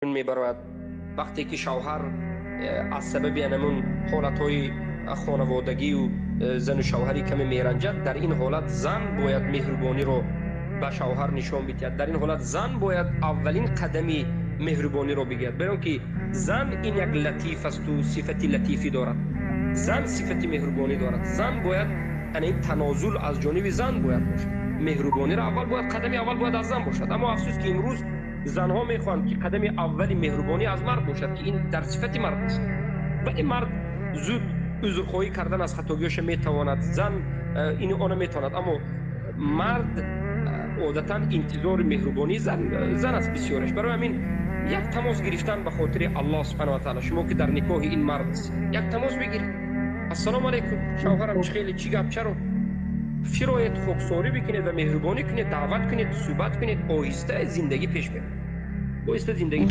میبرد. وقتی که شوهر از سبب همون حالتهای خانوادگی و زن و شوهری کمی میرنجد، در این حالت زن باید مهربانی رو به شوهر نشان بدهد. در این حالت زن باید اولین قدمی مهربانی رو بگیرد، برای که زن این یک لطیف است و صفت لطیفی دارد. زن صفت مهربانی دارد. زن باید این تنازل از جانب زن باید باشد. مهربانی را اول باید قدم اول باید از زن باشد. اما افسوس که امروز زنها میخوان که قدم اولی مهربانی از مرد باشد که این در صفت مرد است. ولی مرد زود عذرخواهی کردن از خطاگیش میتواند، زن این آن میتواند، اما مرد عادتا انتظار مهربانی زن است بسیارش. برای همین یک تماس گرفتن به خاطر الله سبحانه و تعالی، شما که در نکاح این مرد است یک تماس بگیرید. السلام علیکم شوهرم، خیلی چی گپ چرا شرایط خاکساری بکنید و مهربانی کنید، دعوت کنید، صحبت کنید، آهسته زندگی پیش برید. آهسته زندگی